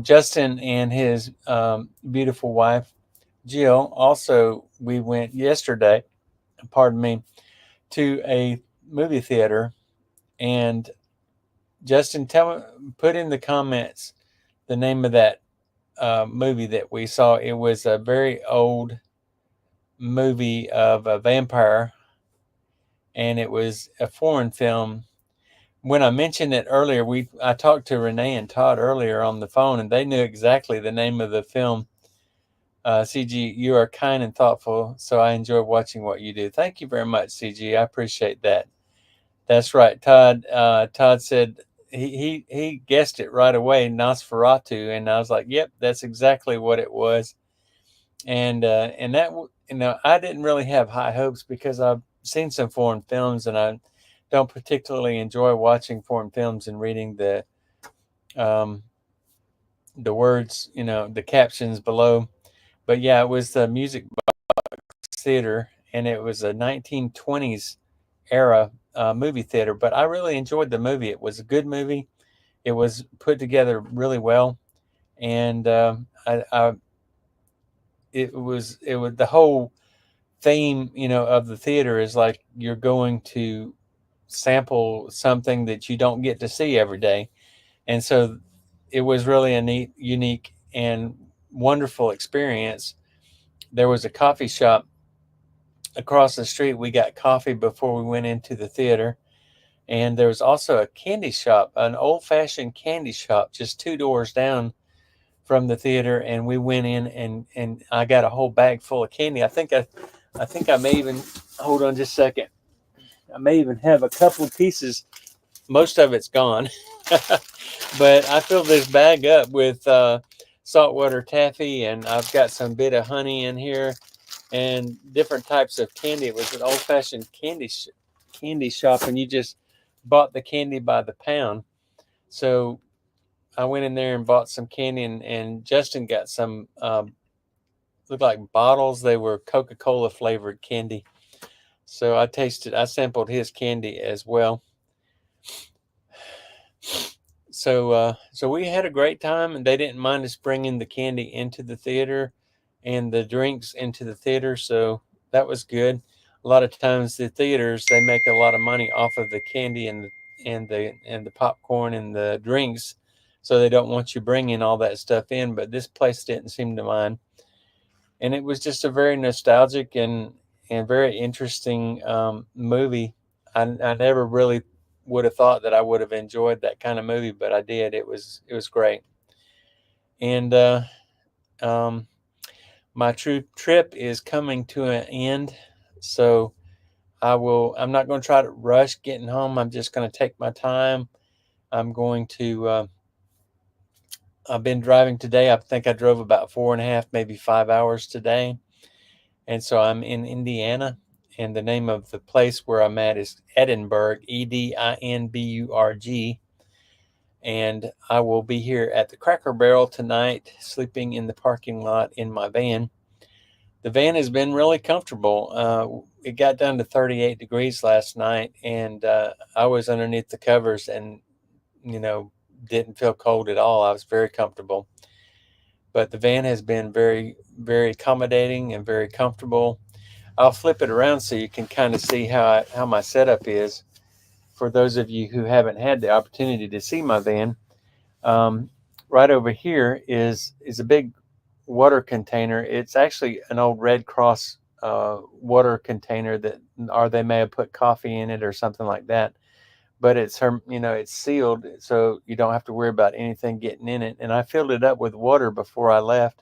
Justin and his beautiful wife, Jill, also, we went yesterday, pardon me, to a movie theater. And Justin, put in the comments the name of that movie that we saw. It was a very old movie of a vampire, and it was a foreign film. When I mentioned it earlier, I talked to Renee and Todd earlier on the phone, and they knew exactly the name of the film. CG, you are kind and thoughtful, so I enjoy watching what you do. Thank you very much, CG. I appreciate that. That's right, Todd. Todd said he guessed it right away, Nosferatu, and I was like, "Yep, that's exactly what it was." And that, I didn't really have high hopes because I've seen some foreign films, and I don't particularly enjoy watching foreign films and reading the words, the captions below. But yeah, it was the Music Box Theater, and it was a 1920s era movie theater. But I really enjoyed the movie. It was a good movie. It was put together really well, and it was the whole theme, of the theater is like you're going to sample something that you don't get to see every day, and so it was really a neat, unique, and wonderful experience. There was a coffee shop across the street. We got coffee before we went into the theater. And there was also a candy shop, an old-fashioned candy shop, just 2 doors down from the theater. And we went in, and I got a whole bag full of candy. I think I may even, hold on just a second. I may even have a couple of pieces. Most of it's gone. But I filled this bag up with saltwater taffy, and I've got some bit of honey in here and different types of candy. It was an old-fashioned candy shop, and you just bought the candy by the pound. So I went in there and bought some candy, and Justin got some looked like bottles. They were Coca-Cola flavored candy. So I sampled his candy as well. So we had a great time, and they didn't mind us bringing the candy into the theater and the drinks into the theater. So that was good. A lot of times the theaters, they make a lot of money off of the candy and the popcorn and the drinks, so they don't want you bringing all that stuff in. But this place didn't seem to mind, and it was just a very nostalgic and very interesting movie. I never really would have thought that I would have enjoyed that kind of movie, but I did. It was great. And my trip is coming to an end. So I'm not going to try to rush getting home. I'm just going to take my time. I'm going to, I've been driving today. I think I drove about 4.5, maybe 5 hours today. And so I'm in Indiana. And the name of the place where I'm at is Edinburg, Edinburg. And I will be here at the Cracker Barrel tonight, sleeping in the parking lot in my van. The van has been really comfortable. It got down to 38 degrees last night, and I was underneath the covers and, you know, didn't feel cold at all. I was very comfortable. But the van has been very, very accommodating and very comfortable. I'll flip it around so you can kind of see how my setup is for those of you who haven't had the opportunity to see my van. Um, right over here is a big water container. It's actually an old Red Cross water container or they may have put coffee in it or something like that. But it's sealed, so you don't have to worry about anything getting in it. And I filled it up with water before I left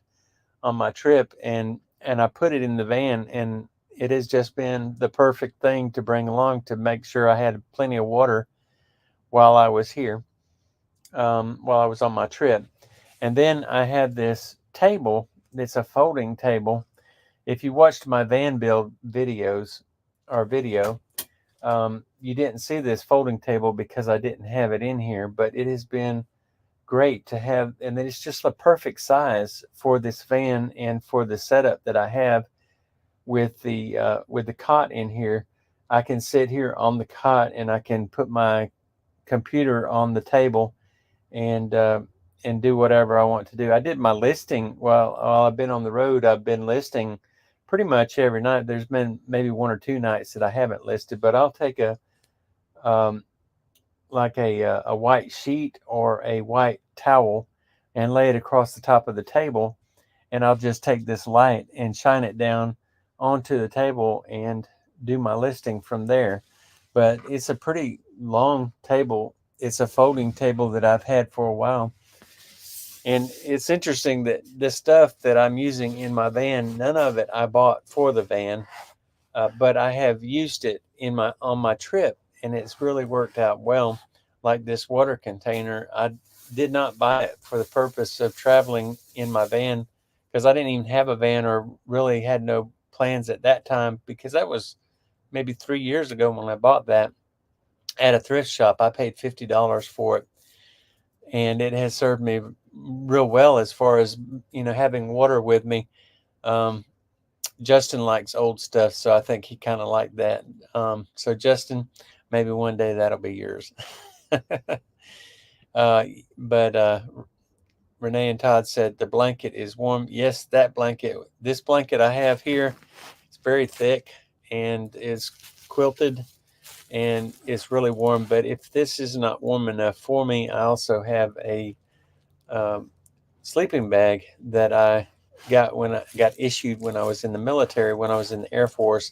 on my trip, and I put it in the van, and it has just been the perfect thing to bring along to make sure I had plenty of water while I was here, while I was on my trip. And then I had this table. It's a folding table. If you watched my van build videos or video, you didn't see this folding table because I didn't have it in here, but it has been great to have, and it's just the perfect size for this van and for the setup that I have with the cot in here. I can sit here on the cot and I can put my computer on the table and do whatever I want to do. I did my listing while I've been on the road. I've been listing pretty much every night. There's been maybe one or two nights that I haven't listed, but I'll take um, a white sheet or a white towel and lay it across the top of the table, and I'll just take this light and shine it down onto the table and do my listing from there. But it's a pretty long table. It's a folding table that I've had for a while. And it's interesting that the stuff that I'm using in my van, none of it I bought for the van, but I have used it on my trip, and it's really worked out well. Like this water container, I did not buy it for the purpose of traveling in my van because I didn't even have a van or really had no plans at that time, because that was maybe 3 years ago when I bought that at a thrift shop. I paid $50 for it, and it has served me real well as far as having water with me. Um, Justin likes old stuff, so I think he kind of liked that. So Justin, maybe one day that'll be yours. But Renee and Todd said the blanket is warm. Yes, this blanket I have here, it's very thick and is quilted and it's really warm. But if this is not warm enough for me, I also have a um, sleeping bag that I got when I got issued when I was in the military, when I was in the Air Force.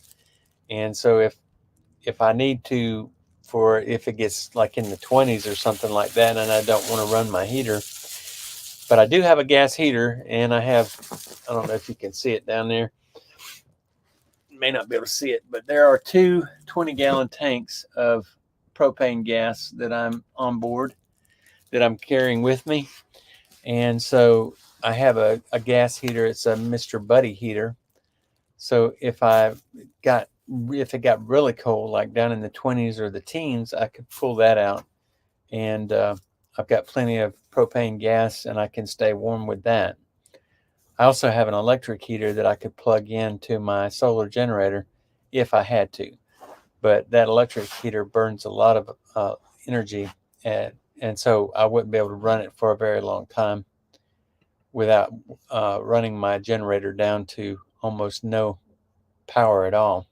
And so if I need to, for if it gets like in the 20s or something like that, and I don't want to run my heater, but I do have a gas heater, and I don't know if you can see it down there. You may not be able to see it, but there are two 20-gallon tanks of propane gas that I'm on board, that I'm carrying with me. And so I have a gas heater. It's a Mr. Buddy heater. So if it got really cold, like down in the 20s or the teens, I could pull that out. And I've got plenty of propane gas, and I can stay warm with that. I also have an electric heater that I could plug into my solar generator if I had to. But that electric heater burns a lot of energy, and so I wouldn't be able to run it for a very long time without running my generator down to almost no power at all.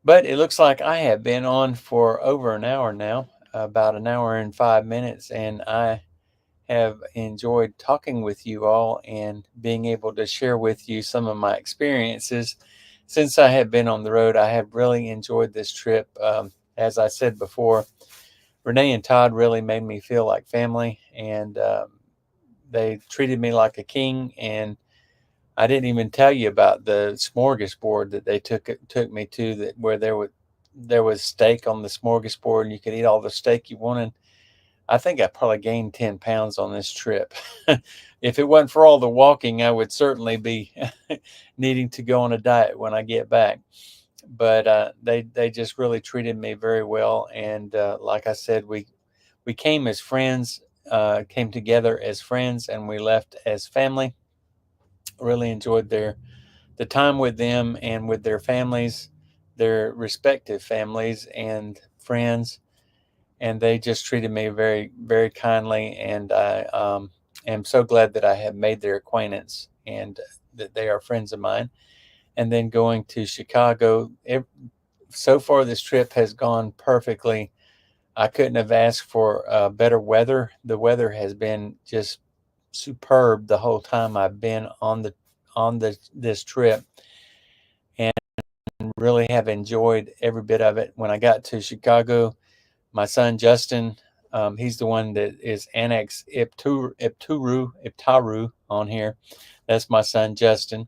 But it looks like I have been on for over an hour now, about an hour and 5 minutes, and I have enjoyed talking with you all and being able to share with you some of my experiences. Since I have been on the road, I have really enjoyed this trip. As I said before, Renee and Todd really made me feel like family, and they treated me like a king, and I didn't even tell you about the smorgasbord that they took me to, that where there was steak on the smorgasbord, and you could eat all the steak you wanted. I think I probably gained 10 pounds on this trip. If it wasn't for all the walking, I would certainly be needing to go on a diet when I get back. But they just really treated me very well, and like I said, we came as friends, came together as friends, and we left as family. Really enjoyed the time with them and with their families, their respective families and friends, and they just treated me very, very kindly. And I am so glad that I have made their acquaintance and that they are friends of mine. And then going to Chicago, so far this trip has gone perfectly. I couldn't have asked for better weather. The weather has been just superb the whole time I've been on this trip, and really have enjoyed every bit of it. When I got to Chicago, my son Justin, he's the one that is Annex Iptaru on here. That's my son Justin,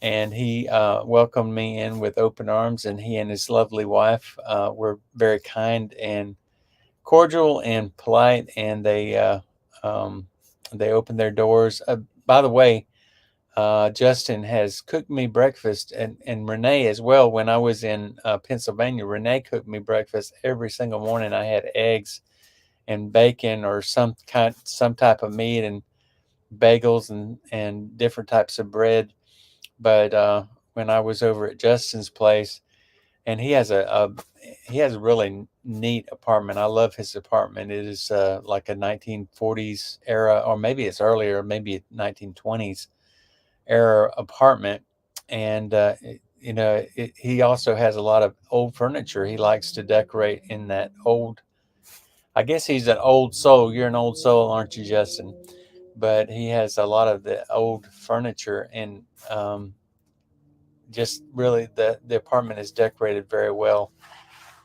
and he welcomed me in with open arms. And he and his lovely wife were very kind and cordial and polite, and they opened their doors. By the way, Justin has cooked me breakfast, and Renee as well. When I was in Pennsylvania, Renee cooked me breakfast every single morning. I had eggs and bacon or some type of meat, and bagels and different types of bread. But when I was over at Justin's place, and he has a really neat apartment. I love his apartment. It is like a 1940s era, or maybe it's earlier, maybe 1920s era apartment. And he also has a lot of old furniture. He likes to decorate in that old. I guess he's an old soul. You're an old soul, aren't you, Justin? But he has a lot of the old furniture, and just really the apartment is decorated very well,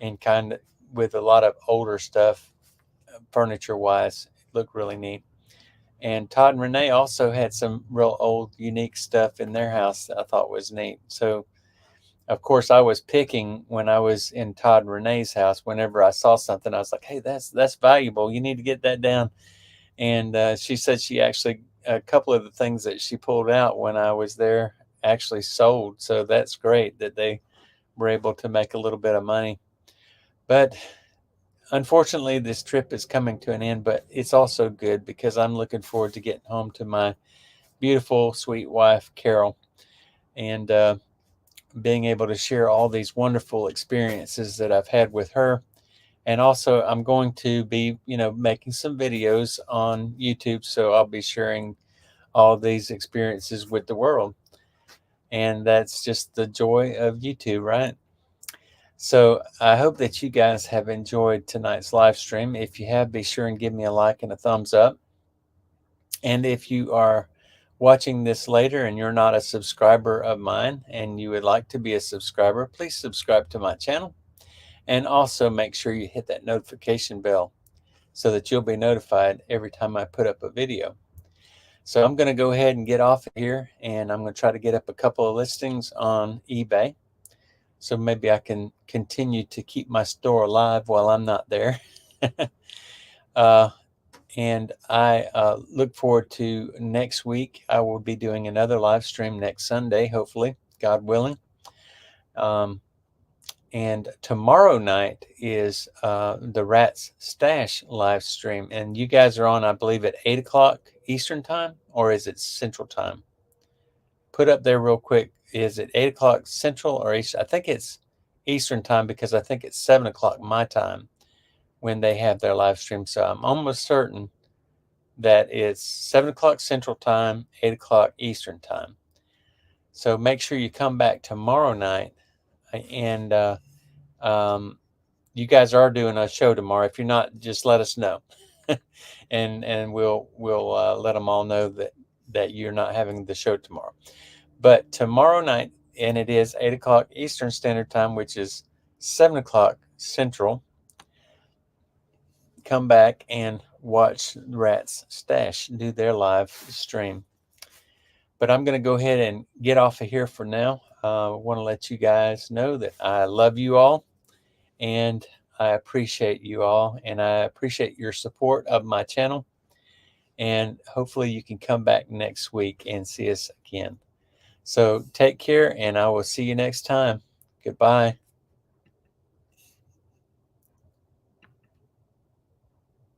and kind of with a lot of older stuff, furniture wise. It looked really neat. And Todd and Renee also had some real old, unique stuff in their house that I thought was neat. So, of course, I was picking when I was in Todd and Renee's house. Whenever I saw something, I was like, "Hey, that's valuable. You need to get that down." And she said she actually, a couple of the things that she pulled out when I was there actually sold. So that's great that they were able to make a little bit of money. But unfortunately, this trip is coming to an end, but it's also good because I'm looking forward to getting home to my beautiful, sweet wife, Carol, and being able to share all these wonderful experiences that I've had with her. And also, I'm going to be, making some videos on YouTube, so I'll be sharing all these experiences with the world. And that's just the joy of YouTube, right? So I hope that you guys have enjoyed tonight's live stream. If you have, be sure and give me a like and a thumbs up. And if you are watching this later and you're not a subscriber of mine and you would like to be a subscriber, please subscribe to my channel. And also make sure you hit that notification bell so that you'll be notified every time I put up a video. So I'm going to go ahead and get off of here, and I'm going to try to get up a couple of listings on eBay. So maybe I can continue to keep my store alive while I'm not there. And I look forward to next week. I will be doing another live stream next Sunday, hopefully, God willing. And tomorrow night is the Rats Stash live stream. And you guys are on, I believe, at 8 o'clock Eastern time, or is it Central time? Put up there real quick. Is it 8 o'clock Central or Eastern? I think it's Eastern time, because I think it's 7 o'clock my time when they have their live stream. So I'm almost certain that it's 7 o'clock Central time, 8 o'clock Eastern time. So make sure you come back tomorrow night. And you guys are doing a show tomorrow. If you're not, just let us know. and we'll let them all know that you're not having the show tomorrow. But tomorrow night, and it is 8 o'clock Eastern Standard Time, which is 7 o'clock Central. Come back and watch Rats Stash do their live stream. But I'm going to go ahead and get off of here for now. I want to let you guys know that I love you all, and I appreciate you all, and I appreciate your support of my channel. And hopefully you can come back next week and see us again. So take care, and I will see you next time. Goodbye.